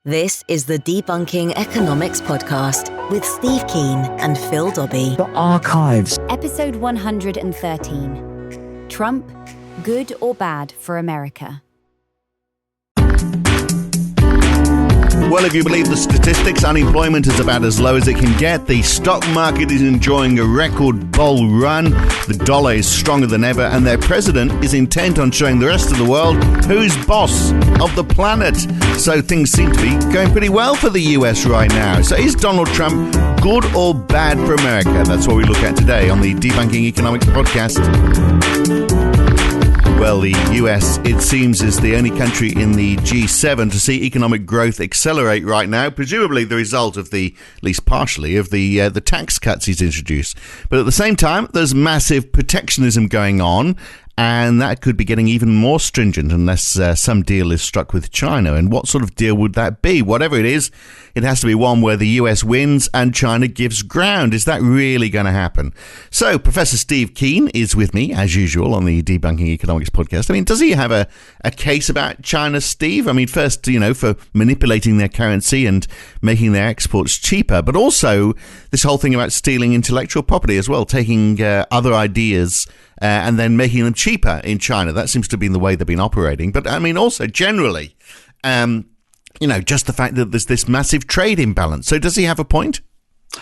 This is the Debunking Economics podcast with Steve Keen and Phil Dobbie. The Archives. Episode 113. Trump, good or bad for America? Well, if you believe the statistics, unemployment is about as low as it can get. The stock market is enjoying a record bull run. The dollar is stronger than ever, and their president is intent on showing the rest of the world who's boss of the planet. So things seem to be going pretty well for the US right now. So is Donald Trump good or bad for America? That's what we look at today on the Debunking Economics podcast. Well, the US, it seems, is the only country in the G7 to see economic growth accelerate right now, presumably the result of at least partially, of the tax cuts he's introduced. But at the same time, there's massive protectionism going on, and that could be getting even more stringent unless some deal is struck with China. And what sort of deal would that be? Whatever it is, it has to be one where the US wins and China gives ground. Is that really going to happen? So Professor Steve Keen is with me, as usual, on the Debunking Economics podcast. I mean, does he have a case about China, Steve? I mean, first, for manipulating their currency and making their exports cheaper, but also this whole thing about stealing intellectual property as well, taking other ideas and then making them cheaper in China. That seems to have been the way they've been operating. But I mean, also generally, just the fact that there's this massive trade imbalance. So does he have a point?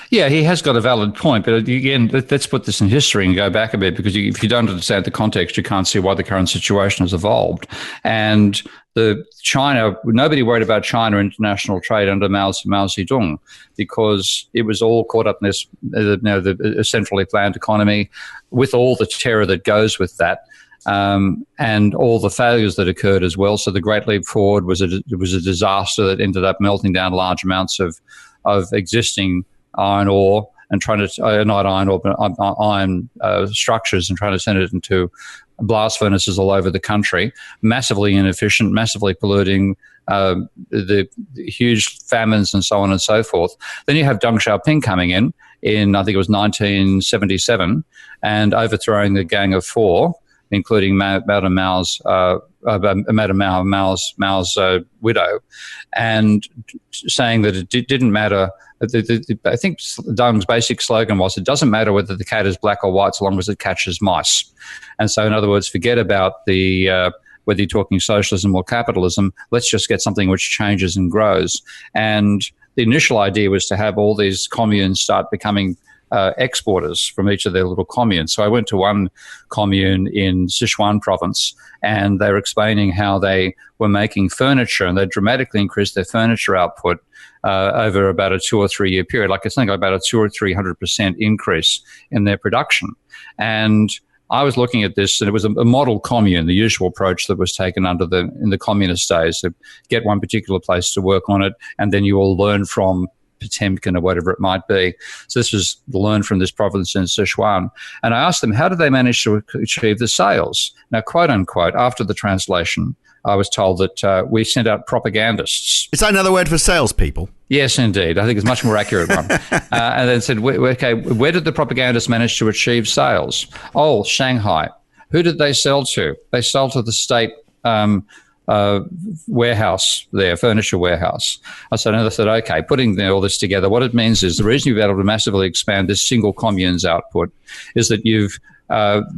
Yeah, he has got a valid point. But again, let's put this in history and go back a bit, because if you don't understand the context, you can't see why the current situation has evolved. And nobody worried about China international trade under Mao Zedong, because it was all caught up in this, the centrally planned economy with all the terror that goes with that. And all the failures that occurred as well. So the Great Leap Forward was a disaster that ended up melting down large amounts of existing iron ore and trying to not iron ore, but iron structures, and trying to send it into blast furnaces all over the country. Massively inefficient, massively polluting. The huge famines and so on and so forth. Then you have Deng Xiaoping coming in I think it was 1977, and overthrowing the Gang of Four, including Madame Mao's widow, and saying that it didn't matter. I think Deng's basic slogan was, it doesn't matter whether the cat is black or white so long as it catches mice. And so, in other words, forget about whether you're talking socialism or capitalism, let's just get something which changes and grows. And the initial idea was to have all these communes start becoming exporters from each of their little communes. So I went to one commune in Sichuan province, and they were explaining how they were making furniture, and they dramatically increased their furniture output over about a 2 or 3 year period, like it's about a 200 or 300% increase in their production. And I was looking at this, and it was a model commune, the usual approach that was taken in the communist days, to get one particular place to work on it, and then you all learn from Potemkin or whatever it might be. So this was learned from this province in Sichuan. And I asked them, how did they manage to achieve the sales? Now, quote unquote, after the translation, I was told that we sent out propagandists. Is that another word for salespeople? Yes, indeed. I think it's a much more accurate one. And then said, okay, where did the propagandists manage to achieve sales? Oh, Shanghai. Who did they sell to? They sold to the state warehouse there, furniture warehouse. I said, okay, putting all this together, what it means is the reason you've been able to massively expand this single commune's output is that you've,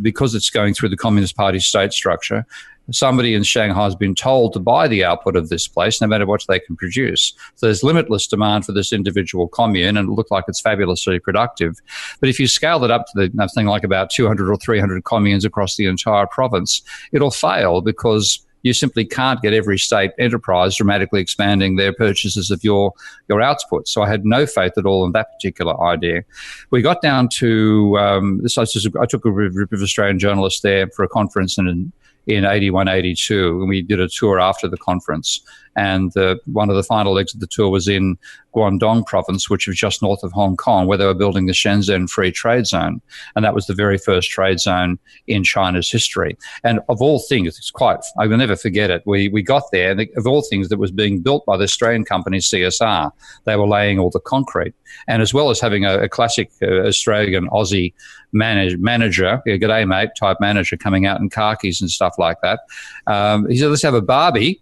because it's going through the Communist Party state structure, somebody in Shanghai has been told to buy the output of this place no matter what they can produce. So there's limitless demand for this individual commune, and it looked like it's fabulously productive. But if you scale it up to something like about 200 or 300 communes across the entire province, it'll fail, because you simply can't get every state enterprise dramatically expanding their purchases of your output. So I had no faith at all in that particular idea. We got down to I took a group of Australian journalists there for a conference in 81, 82, and we did a tour after the conference. And one of the final legs of the tour was in Guangdong province, which was just north of Hong Kong, where they were building the Shenzhen Free Trade Zone. And that was the very first trade zone in China's history. And of all things, I will never forget it. We got there, and of all things, that was being built by the Australian company CSR. They were laying all the concrete. And as well as having a classic Australian Aussie manager, g'day mate type manager, coming out in khakis and stuff like that, he said, let's have a barbie.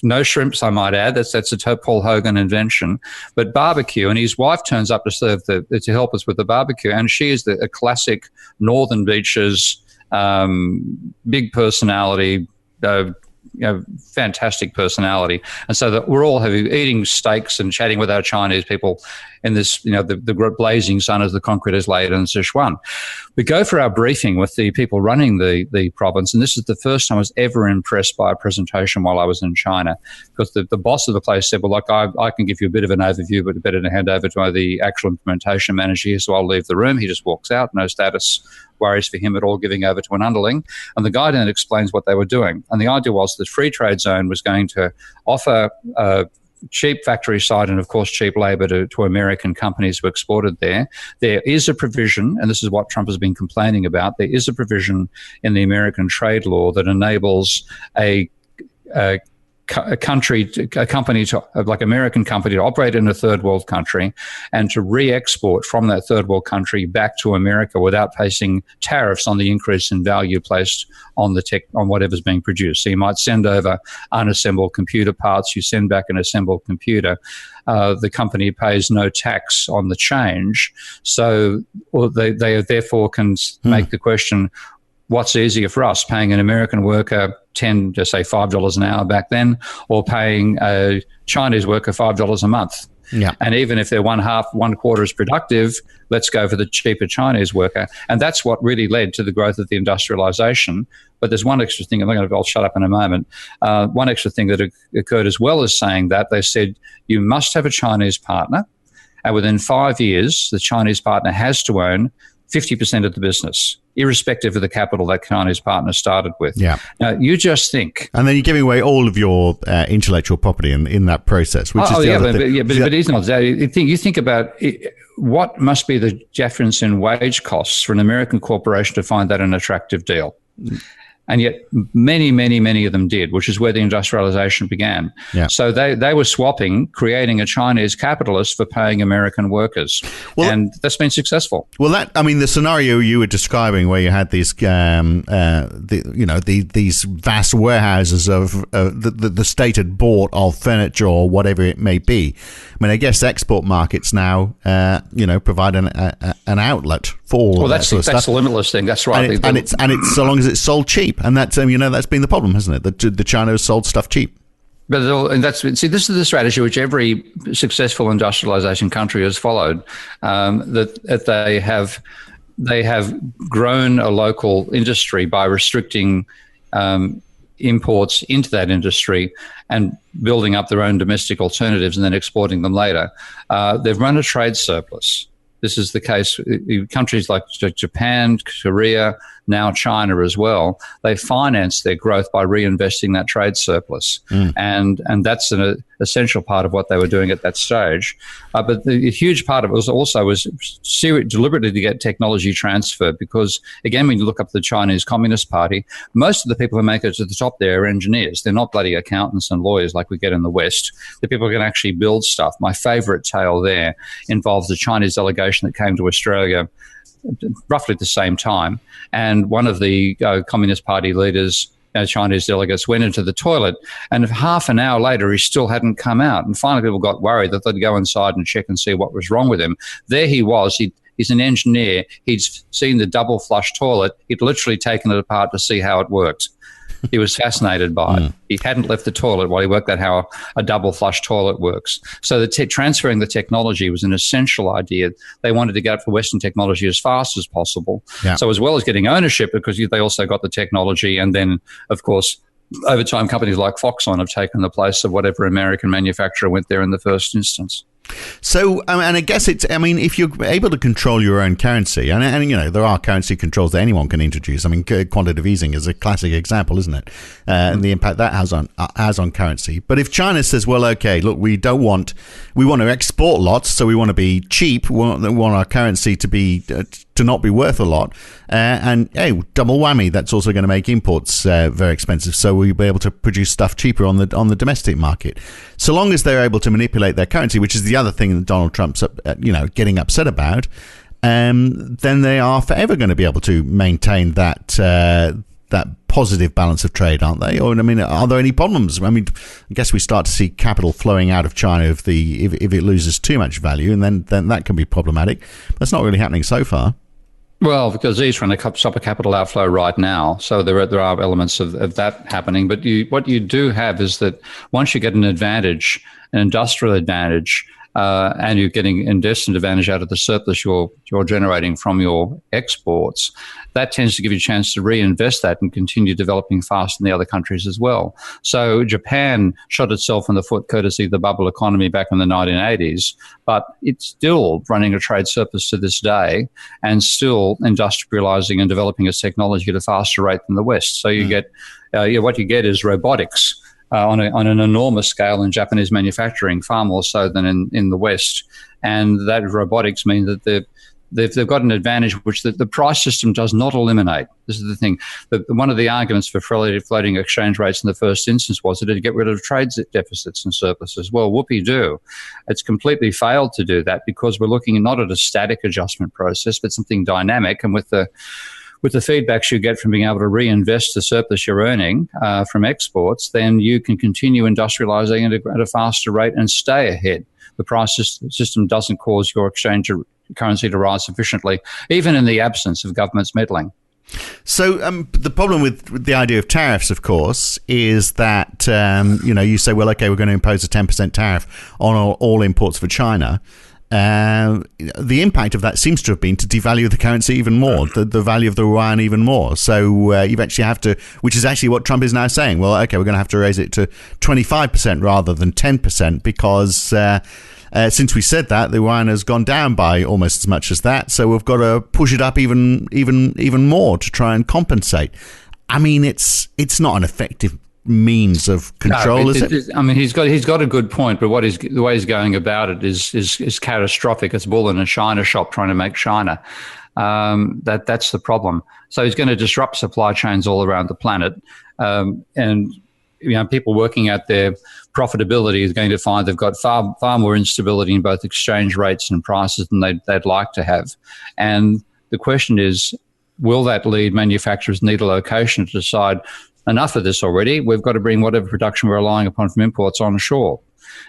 No shrimps, I might add. That's a Paul Hogan invention. But barbecue, and his wife turns up to help us with the barbecue, and she is a classic Northern Beaches, big personality, fantastic personality. And so that we're all eating steaks and chatting with our Chinese people in this, the blazing sun as the concrete is laid in Sichuan. We go for our briefing with the people running the province, and this is the first time I was ever impressed by a presentation while I was in China, because the boss of the place said, well, look, I can give you a bit of an overview, but better to hand over to the actual implementation manager here, so I'll leave the room. He just walks out, no status worries for him at all, giving over to an underling. And the guy then explains what they were doing. And the idea was the free trade zone was going to offer cheap factory side and, of course, cheap labour to American companies who exported there. There is a provision, and this is what Trump has been complaining about, there is a provision in the American trade law that enables a company like American company to operate in a third world country and to re-export from that third world country back to America without facing tariffs on the increase in value placed on on whatever's being produced. So you might send over unassembled computer parts, you send back an assembled computer. The company pays no tax on the change. So they therefore can make the question, what's easier for us, paying an American worker $5 an hour back then, or paying a Chinese worker $5 a month? Yeah. And even if they're one quarter as productive, let's go for the cheaper Chinese worker. And that's what really led to the growth of the industrialization. But there's one extra thing, I'll shut up in a moment. One extra thing that occurred as well as saying that, they said you must have a Chinese partner, and within 5 years, the Chinese partner has to own 50% of the business, irrespective of the capital that Chinese partner started with. Yeah. Now, you just think... And then you're giving away all of your intellectual property in that process, which is the other thing. But it's not. You think about what must be the difference in wage costs for an American corporation to find that an attractive deal. And yet many, many, many of them did, which is where the industrialization began. Yeah. So they were swapping, creating a Chinese capitalist for paying American workers. Well, and that's been successful. Well, the scenario you were describing, where you had these, these vast warehouses of the state had bought of furniture or whatever it may be. I mean, I guess export markets now, provide an outlet for all that sort of stuff. That's the limitless thing. That's right. And it's so long as it's sold cheap. And that's that's been the problem, hasn't it? The China has sold stuff cheap. But this is the strategy which every successful industrialization country has followed. That they have grown a local industry by restricting imports into that industry and building up their own domestic alternatives and then exporting them later. They've run a trade surplus. This is the case in countries like Japan, Korea, now China as well. They finance their growth by reinvesting that trade surplus. And that's an essential part of what they were doing at that stage. But a huge part of it was deliberately to get technology transfer, because, again, when you look up the Chinese Communist Party, most of the people who make it to the top there are engineers. They're not bloody accountants and lawyers like we get in the West. The people who can actually build stuff. My favorite tale there involves the Chinese delegation that came to Australia roughly at the same time, and one of the Communist Party leaders, Chinese delegates, went into the toilet, and half an hour later he still hadn't come out, and finally people got worried that they'd go inside and check and see what was wrong with him. There he was. He's an engineer. He'd seen the double flush toilet. He'd literally taken it apart to see how it worked. He was fascinated by it. He hadn't left the toilet while he worked out how a double flush toilet works. So transferring the technology was an essential idea. They wanted to get up for Western technology as fast as possible. Yeah. So as well as getting ownership, because they also got the technology, and then, of course, over time, companies like Foxconn have taken the place of whatever American manufacturer went there in the first instance. So, and I guess if you're able to control your own currency, and there are currency controls that anyone can introduce. I mean, quantitative easing is a classic example, isn't it? And the impact that has on currency. But if China says, well, okay, look, we want to export lots, so we want to be cheap. We want our currency to not be worth a lot. And hey, double whammy, that's also going to make imports very expensive. So we'll be able to produce stuff cheaper on the domestic market. So long as they're able to manipulate their currency, which is the other thing that Donald Trump's getting upset about, then they are forever going to be able to maintain that that positive balance of trade, aren't they? Or, I mean, are there any problems? I mean, I guess we start to see capital flowing out of China if it loses too much value, and then that can be problematic. That's not really happening so far. Well, because he's trying to stop a capital outflow right now, so there are elements of that happening. But what you do have is that once you get an advantage, an industrial advantage, and you're getting investment advantage out of the surplus you're generating from your exports, that tends to give you a chance to reinvest that and continue developing fast in the other countries as well. So Japan shot itself in the foot courtesy of the bubble economy back in the 1980s, but it's still running a trade surplus to this day and still industrializing and developing its technology at a faster rate than the West. So you get what you get is robotics. On an enormous scale in Japanese manufacturing, far more so than in the West. And that robotics mean that they've got an advantage which the price system does not eliminate. This is the thing. One of the arguments for floating exchange rates in the first instance was that it'd get rid of trade deficits and surpluses. Well, whoopee-doo. It's completely failed to do that because we're looking not at a static adjustment process, but something dynamic. And with the feedbacks you get from being able to reinvest the surplus you're earning from exports, then you can continue industrializing at a faster rate and stay ahead. The price system doesn't cause your exchange currency to rise sufficiently, even in the absence of governments meddling. So the problem with the idea of tariffs, of course, is that, you say, well, okay, we're going to impose a 10% tariff on all imports for China. The impact of that seems to have been to devalue the currency even more, the value of the yuan even more. So you actually have to, which is actually what Trump is now saying. Well, okay, we're going to have to raise it to 25% rather than 10% because since we said that, the yuan has gone down by almost as much as that. So we've got to push it up even more to try and compensate. I mean, it's not an effective means of control, is it? I mean, he's got a good point, but the way he's going about it is catastrophic. It's bull in a china shop trying to make china. That's the problem. So he's going to disrupt supply chains all around the planet, and people working at their profitability is going to find they've got far more instability in both exchange rates and prices than they'd like to have. And the question is, will that lead manufacturers need a location to decide, enough of this already, we've got to bring whatever production we're relying upon from imports onshore.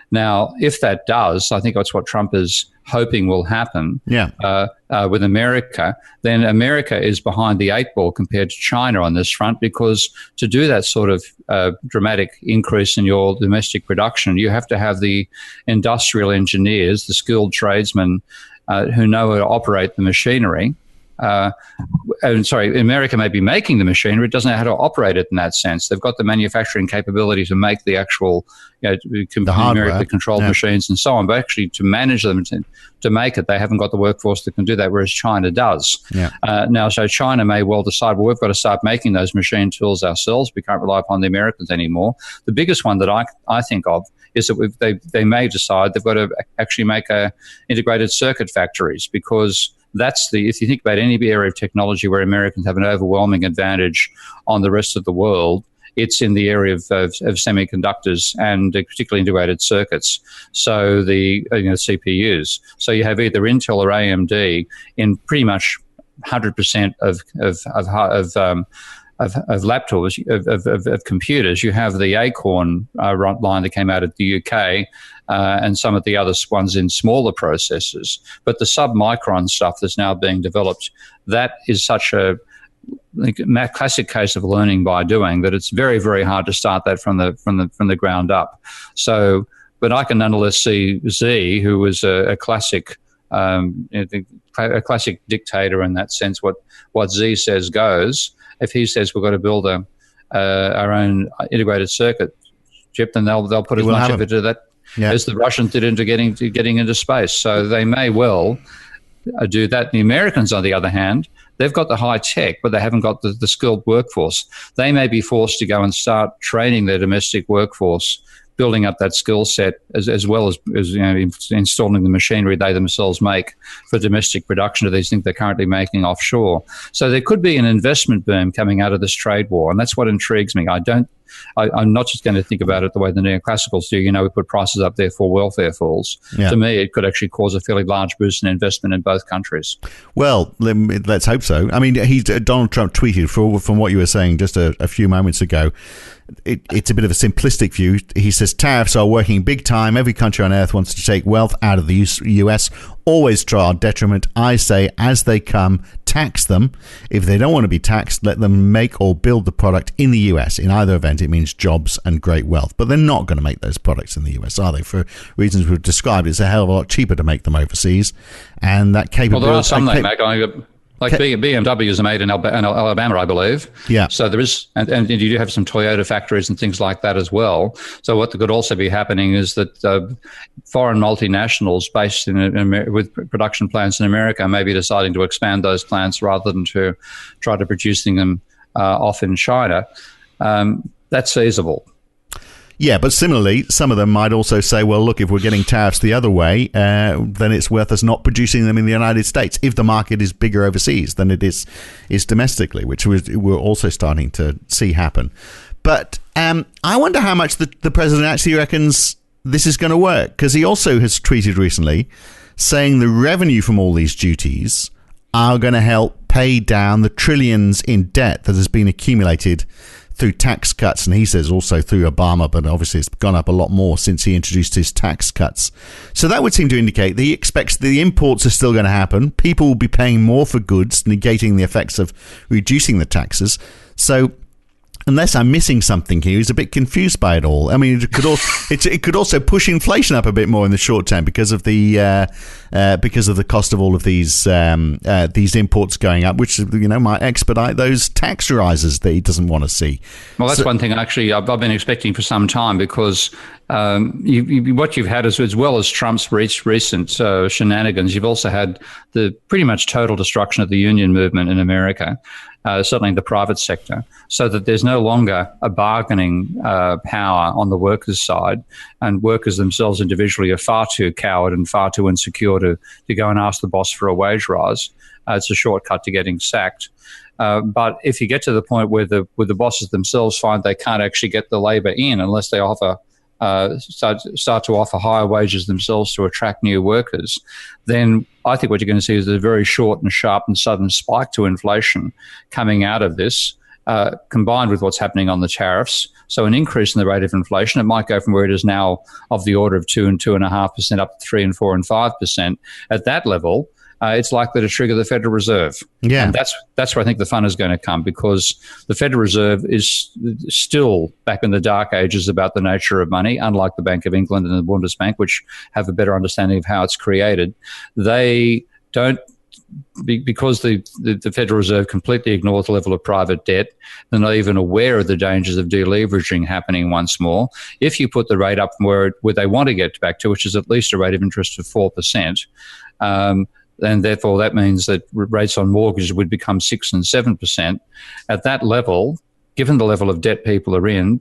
Now, if that does, I think that's what Trump is hoping will happen with America, then America is behind the eight ball compared to China on this front, because to do that sort of dramatic increase in your domestic production, you have to have the industrial engineers, the skilled tradesmen who know how to operate the machinery. America may be making the machinery, it doesn't know how to operate it in that sense. They've got the manufacturing capability to make the actual, numerically controlled machines and so on, but actually to manage them, to make it, they haven't got the workforce that can do that, whereas China does. Now, so China may well decide, well, we've got to start making those machine tools ourselves. We can't rely upon the Americans anymore. The biggest one that I think of is that they may decide they've got to actually make integrated circuit factories, because if you think about any area of technology where Americans have an overwhelming advantage on the rest of the world, it's in the area of semiconductors and particularly integrated circuits. So the CPUs. So you have either Intel or AMD in pretty much 100% of laptops, of computers. You have the Acorn line that came out of the UK, and some of the other ones in smaller processors. But the sub-micron stuff that's now being developed, that is such a classic case of learning by doing that it's very, very hard to start that from the ground up. So, but I can nonetheless see Z, who was a classic dictator in that sense. What Z says goes. If he says we've got to build our own integrated circuit chip, then they'll put as much of it into that as the Russians did into getting into space. So they may well do that. The Americans, on the other hand, they've got the high tech, but they haven't got the skilled workforce. They may be forced to go and start training their domestic workforce, building up that skill set as well as installing the machinery they themselves make for domestic production of these things they're currently making offshore. So there could be an investment boom coming out of this trade war, and that's what intrigues me. I don't I'm not just going to think about it the way the neoclassicals do. We put prices up, therefore welfare falls. Yeah. To me, it could actually cause a fairly large boost in investment in both countries. Well, let's hope so. I mean, Donald Trump tweeted, from what you were saying just a few moments ago, it's a bit of a simplistic view. He says tariffs are working big time. Every country on earth wants to take wealth out of the US, always to our detriment. I say, as they come, tax them. If they don't want to be taxed, let them make or build the product in the US. In either event, it means jobs and great wealth. But they're not going to make those products in the US, are they? For reasons we've described, it's a hell of a lot cheaper to make them overseas. And that capability... Well, there are some they make. Like BMWs are made in Alabama, I believe. Yeah. So there is, and you do have some Toyota factories and things like that as well. So what could also be happening is that foreign multinationals based with production plants in America may be deciding to expand those plants rather than to try to producing them off in China. That's feasible. Yeah, but similarly, some of them might also say, well, look, if we're getting tariffs the other way, then it's worth us not producing them in the United States if the market is bigger overseas than it is domestically, which we're also starting to see happen. But I wonder how much the president actually reckons this is going to work, because he also has tweeted recently saying the revenue from all these duties are going to help pay down the trillions in debt that has been accumulated through tax cuts, and he says also through Obama, but obviously it's gone up a lot more since he introduced his tax cuts. So that would seem to indicate that he expects the imports are still going to happen. People will be paying more for goods, negating the effects of reducing the taxes. So unless I'm missing something here, he's a bit confused by it all. I mean, it could also push inflation up a bit more in the short term because of the cost of all of these imports going up, which might expedite those tax rises that he doesn't want to see. Well, that's one thing actually I've been expecting for some time, because what you've had is, as well as Trump's recent shenanigans, you've also had the pretty much total destruction of the union movement in America. Certainly in the private sector, so that there's no longer a bargaining power on the workers' side, and workers themselves individually are far too coward and far too insecure to go and ask the boss for a wage rise. It's a shortcut to getting sacked. But if you get to the point where the bosses themselves find they can't actually get the labour in unless they start to offer higher wages themselves to attract new workers, then I think what you're going to see is a very short and sharp and sudden spike to inflation coming out of this, combined with what's happening on the tariffs. So an increase in the rate of inflation, it might go from where it is now of the order of 2 and 2.5% up to 3 and 4 and 5%. At that level, it's likely to trigger the Federal Reserve. Yeah. And that's where I think the fun is going to come, because the Federal Reserve is still back in the dark ages about the nature of money, unlike the Bank of England and the Bundesbank, which have a better understanding of how it's created. They don't, because the Federal Reserve completely ignores the level of private debt. They're not even aware of the dangers of deleveraging happening once more. If you put the rate up from where they want to get back to, which is at least a rate of interest of 4%, and therefore that means that rates on mortgages would become 6 and 7%. At that level, given the level of debt people are in,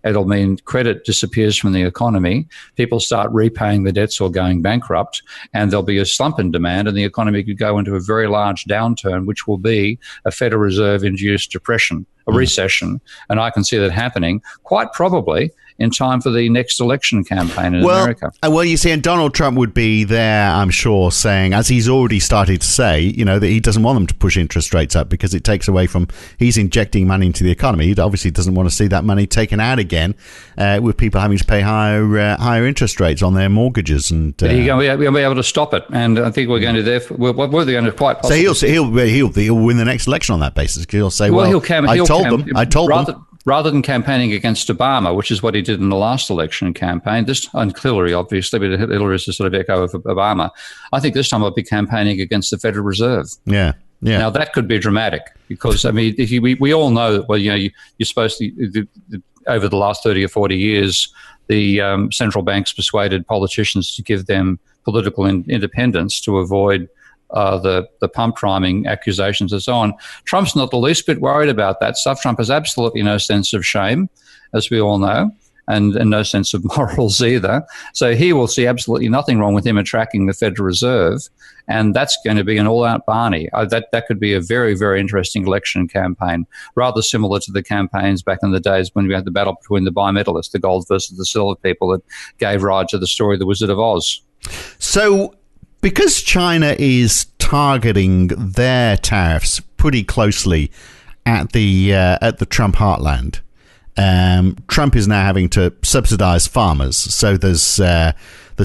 it'll mean credit disappears from the economy. People start repaying the debts or going bankrupt, and there'll be a slump in demand, and the economy could go into a very large downturn, which will be a Federal Reserve-induced depression, a recession. And I can see that happening quite probably in time for the next election campaign in America. Well, you see, and Donald Trump would be there, I'm sure, saying, as he's already started to say, that he doesn't want them to push interest rates up because it takes away from, he's injecting money into the economy. He obviously doesn't want to see that money taken out again with people having to pay higher interest rates on their mortgages. And he'll be able to stop it. And I think we're going to, what we're going to quite possibly... So he'll win the next election on that basis. He'll say, I told them. Rather than campaigning against Obama, which is what he did in the last election campaign, and Hillary, obviously, but Hillary is a sort of echo of Obama. I think this time I'll be campaigning against the Federal Reserve. Yeah. Now, that could be dramatic because, I mean, we all know that, you're supposed to, over the last 30 or 40 years, the central banks persuaded politicians to give them political independence to avoid the pump priming accusations and so on. Trump's not the least bit worried about that stuff. Trump has absolutely no sense of shame, as we all know. and no sense of morals either. So he will see absolutely nothing wrong with him attracting the Federal Reserve, and that's going to be an all-out Barney. That could be a very, very interesting election campaign, rather similar to the campaigns back in the days when we had the battle between the bimetallists, the gold versus the silver people, that gave rise to the story of the Wizard of Oz. So, because China is targeting their tariffs pretty closely at the Trump heartland, Trump is now having to subsidize farmers. So there's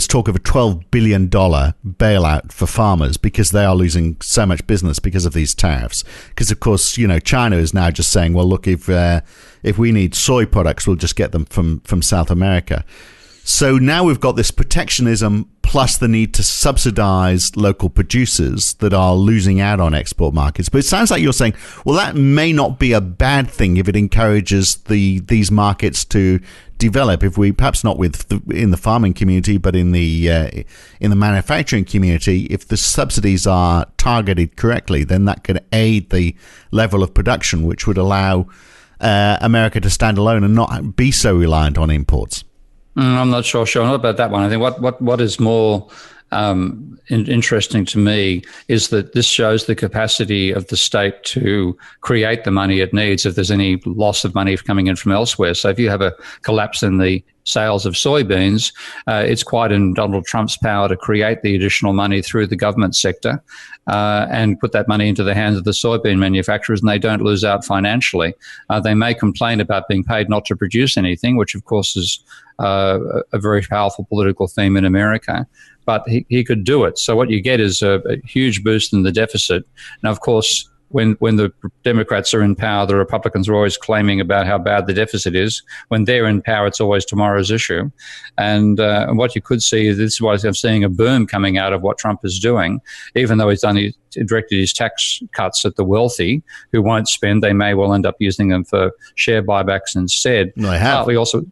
talk of a $12 billion bailout for farmers because they are losing so much business because of these tariffs. Because, of course, China is now just saying, well, look, if we need soy products, we'll just get them from South America. So now we've got this protectionism plus the need to subsidize local producers that are losing out on export markets. But it sounds like you're saying, well, that may not be a bad thing if it encourages these markets to develop. If we perhaps not in the farming community, but in the manufacturing community, if the subsidies are targeted correctly, then that could aid the level of production, which would allow America to stand alone and not be so reliant on imports. I'm not sure about that one. I think what is more interesting to me is that this shows the capacity of the state to create the money it needs if there's any loss of money coming in from elsewhere. So if you have a collapse in the sales of soybeans, it's quite in Donald Trump's power to create the additional money through the government sector and put that money into the hands of the soybean manufacturers, and they don't lose out financially. They may complain about being paid not to produce anything, which of course is a very powerful political theme in America, but he could do it. So what you get is a huge boost in the deficit. Now, of course, when the Democrats are in power, the Republicans are always claiming about how bad the deficit is. When they're in power, it's always tomorrow's issue. And what you could see, this is why I'm seeing a boom coming out of what Trump is doing, even though he's directed his tax cuts at the wealthy who won't spend. They may well end up using them for share buybacks instead. They have. We also,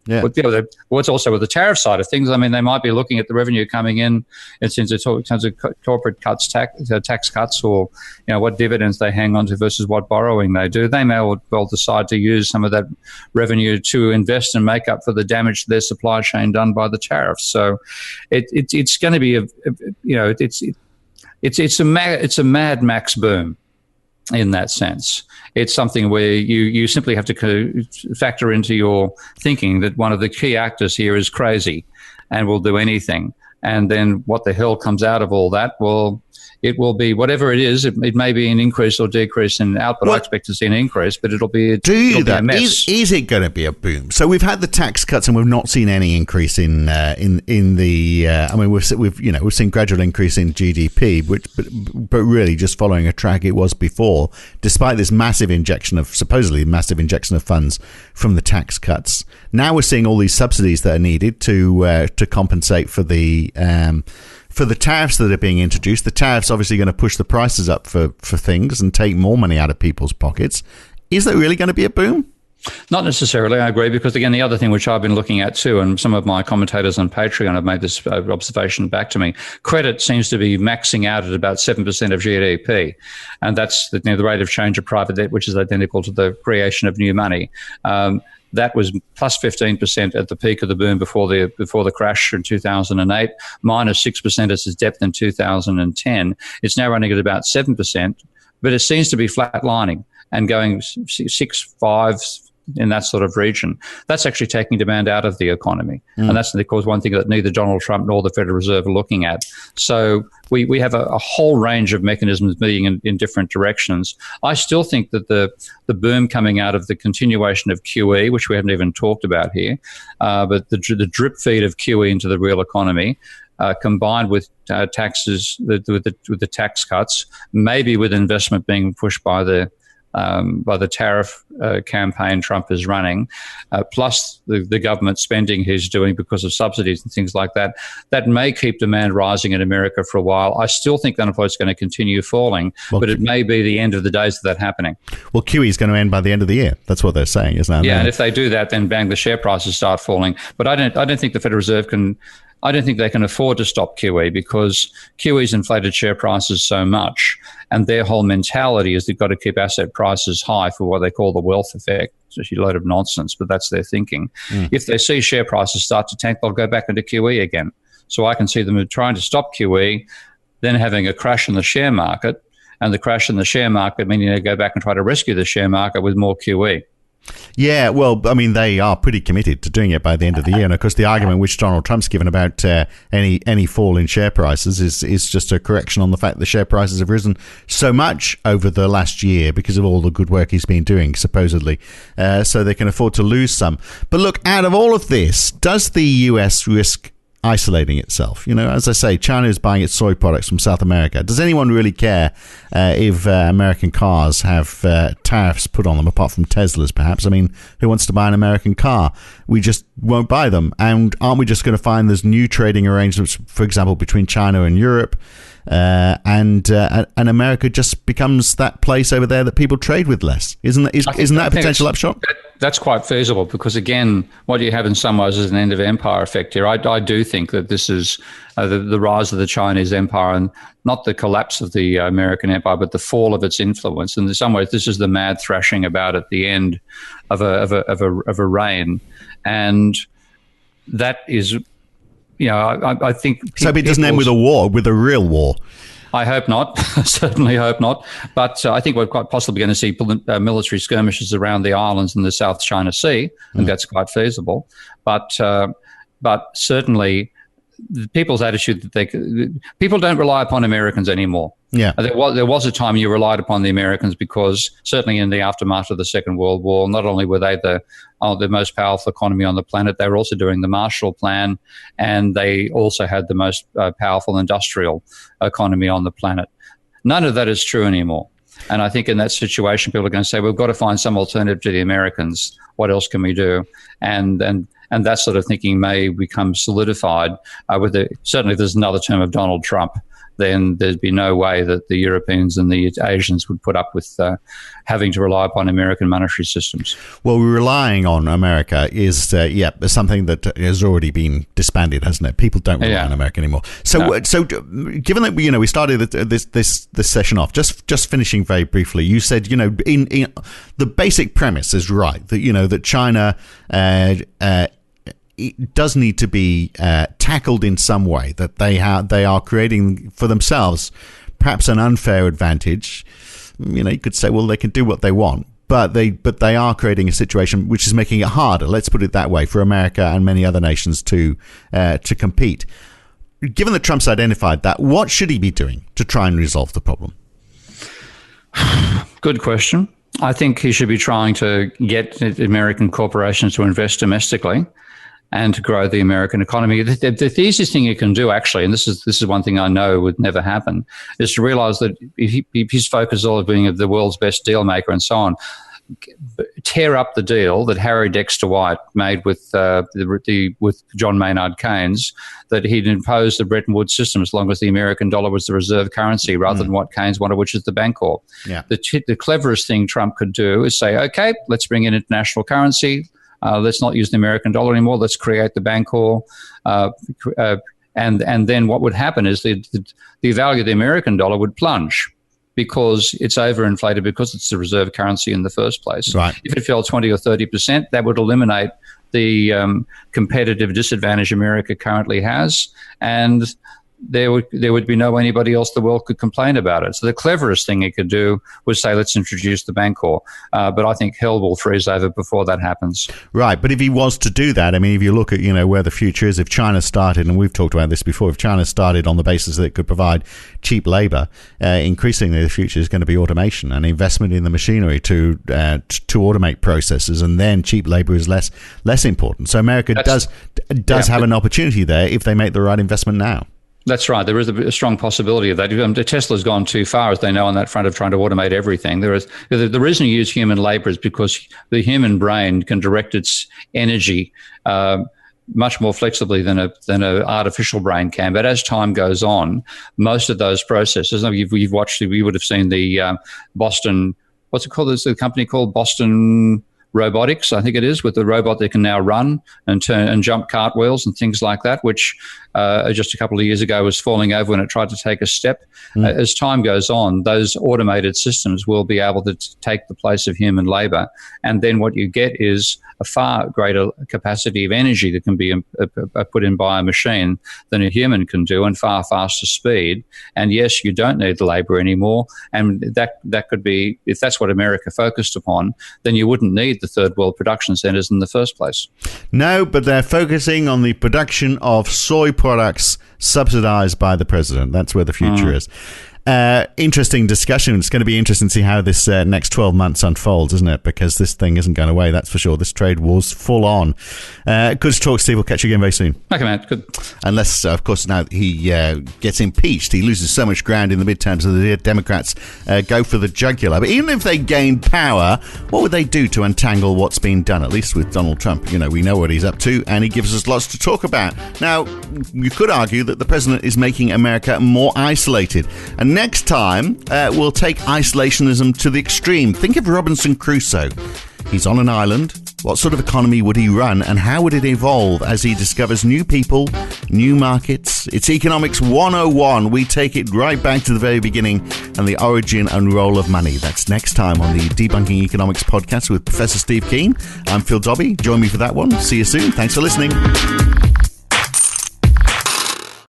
what's also with the tariff side of things, I mean, they might be looking at the revenue coming in terms of corporate cuts, tax cuts, or what dividends they hang on to versus what borrowing they do. They may well decide to use some of that revenue to invest and make up for the damage to their supply chain done by the tariffs. So it's going to be it's a Mad Max boom in that sense. It's something where you simply have to factor into your thinking that one of the key actors here is crazy and will do anything. And then what the hell comes out of all that? Well, it will be whatever it is. It may be an increase or decrease in output. I expect to see an increase, but ittle be a mess. Is it going to be a boom? So we've had the tax cuts, and we've not seen any increase in the. I mean, we've seen gradual increase in GDP, but really just following a track it was before, despite this supposedly massive injection of funds from the tax cuts. Now we're seeing all these subsidies that are needed to compensate for the tariffs that are being introduced. The tariffs obviously going to push the prices up for things and take more money out of people's pockets. Is that really going to be a boom? Not necessarily, I agree, because again, the other thing which I've been looking at too, and some of my commentators on Patreon have made this observation back to me, credit seems to be maxing out at about 7% of GDP. And that's the rate of change of private debt, which is identical to the creation of new money. That was plus 15% at the peak of the boom before the crash in 2008, minus 6% as its depth in 2010. It's now running at about 7%, but it seems to be flatlining and going 6.5 in that sort of region. That's actually taking demand out of the economy. And that's, of course, one thing that neither Donald Trump nor the Federal Reserve are looking at. So we have a whole range of mechanisms moving in different directions. I still think that the boom coming out of the continuation of QE, which we haven't even talked about here, but the drip feed of QE into the real economy, combined with taxes, with the tax cuts, maybe with investment being pushed by the tariff campaign Trump is running, plus the government spending he's doing because of subsidies and things like that, that may keep demand rising in America for a while. I still think unemployment is going to continue falling, but it may be the end of the days of that happening. Well, QE is going to end by the end of the year. That's what they're saying, isn't it? Yeah, and if they do that, then bang, the share prices start falling. But I don't think the Federal Reserve can I don't think they can afford to stop QE because QE's inflated share prices so much, and their whole mentality is they've got to keep asset prices high for what they call the wealth effect. It's actually a load of nonsense, but that's their thinking. If they see share prices start to tank, they'll go back into QE again. So I can see them trying to stop QE, then having a crash in the share market, and the crash in the share market meaning they go back and try to rescue the share market with more QE. Yeah, well, I mean, they are pretty committed to doing it by the end of the year. And, of course, the argument which Donald Trump's given about any fall in share prices is just a correction on the fact that share prices have risen so much over the last year because of all the good work he's been doing, supposedly, so they can afford to lose some. But look, out of all of this, does the US risk isolating itself? You know, as I say, China is buying its soy products from South America. Does anyone really care if American cars have tariffs put on them, apart from Teslas, perhaps? I mean, who wants to buy an American car? We just won't buy them. And aren't we just going to find there's new trading arrangements, for example, between China and Europe, and America just becomes that place over there that people trade with less? Isn't that a potential upshot? That's quite feasible because, again, what you have in some ways is an end of empire effect here. I do think that this is the rise of the Chinese empire, and not the collapse of the American empire, but the fall of its influence. And in some ways, this is the mad thrashing about at the end of a reign, and that is, you know, I think. So it doesn't end with a war, with a real war. I hope not. Certainly hope not. But I think we're quite possibly going to see military skirmishes around the islands in the South China Sea, and that's quite feasible. But certainly, people's attitude that people don't rely upon Americans anymore. Yeah, there was a time you relied upon the Americans because certainly in the aftermath of the Second World War, not only were they the most powerful economy on the planet, they were also doing the Marshall Plan, and they also had the most powerful industrial economy on the planet. None of that is true anymore. And I think in that situation, people are going to say, we've got to find some alternative to the Americans. What else can we do? And that sort of thinking may become solidified certainly if there's another term of Donald Trump, then there'd be no way that the Europeans and the Asians would put up with having to rely upon American monetary systems. Well, relying on America is something that has already been disbanded, hasn't it? People don't rely on America anymore. So given that we started this session off, just finishing very briefly, you said in the basic premise is right that China it does need to be tackled in some way, that they are creating for themselves perhaps an unfair advantage. You could say, well, they can do what they want, but they are creating a situation which is making it harder, let's put it that way, for America and many other nations to compete. Given that Trump's identified that, what should he be doing to try and resolve the problem? Good question. I think he should be trying to get American corporations to invest domestically and to grow the American economy. The easiest thing you can do, actually, and this is one thing I know would never happen, is to realize that if his focus is all being the world's best deal maker and so on, tear up the deal that Harry Dexter White made with John Maynard Keynes, that he'd impose the Bretton Woods system as long as the American dollar was the reserve currency rather than what Keynes wanted, which is the Bancor. Yeah. The cleverest thing Trump could do is say, okay, let's bring in international currency. Let's not use the American dollar anymore. Let's create the Bancor. And then what would happen is the value of the American dollar would plunge because it's overinflated because it's the reserve currency in the first place. Right. If it fell 20 or 30%, that would eliminate the competitive disadvantage America currently has, and there would be no anybody else the world could complain about it. So the cleverest thing he could do was say, let's introduce the Bancor. But I think hell will freeze over before that happens. Right. But if he was to do that, I mean, if you look at, where the future is, if China started, and we've talked about this before, if China started on the basis that it could provide cheap labor, increasingly the future is going to be automation and investment in the machinery to automate processes, and then cheap labor is less important. So America does have an opportunity there if they make the right investment now. That's right. There is a strong possibility of that. Tesla's gone too far, as they know, on that front of trying to automate everything. The reason you use human labor is because the human brain can direct its energy much more flexibly than an artificial brain can. But as time goes on, most of those processes, you would have seen the Boston, what's it called? There's a company called Boston robotics, I think it is, with the robot that can now run and turn and jump cartwheels and things like that, which just a couple of years ago was falling over when it tried to take a step. As time goes on, those automated systems will be able to take the place of human labor. And then what you get is a far greater capacity of energy that can be put in by a machine than a human can do, and far faster speed. And yes, you don't need the labor anymore. And that could be, if that's what America focused upon, then you wouldn't need the third world production centers in the first place. No, but they're focusing on the production of soy products subsidized by the president. That's where the future is. Interesting discussion. It's going to be interesting to see how this next 12 months unfolds, isn't it? Because this thing isn't going away, that's for sure. This trade war's full on. Good to talk, Steve. We'll catch you again very soon. Okay, man. Good. Unless, of course, now he gets impeached. He loses so much ground in the midterms that the Democrats go for the jugular. But even if they gain power, what would they do to untangle what's been done? At least with Donald Trump, we know what he's up to, and he gives us lots to talk about. Now, you could argue that the president is making America more isolated. And next time, we'll take isolationism to the extreme. Think of Robinson Crusoe. He's on an island. What sort of economy would he run, and how would it evolve as he discovers new people, new markets? It's Economics 101. We take it right back to the very beginning and the origin and role of money. That's next time on the Debunking Economics podcast with Professor Steve Keen. I'm Phil Dobbie. Join me for that one. See you soon. Thanks for listening.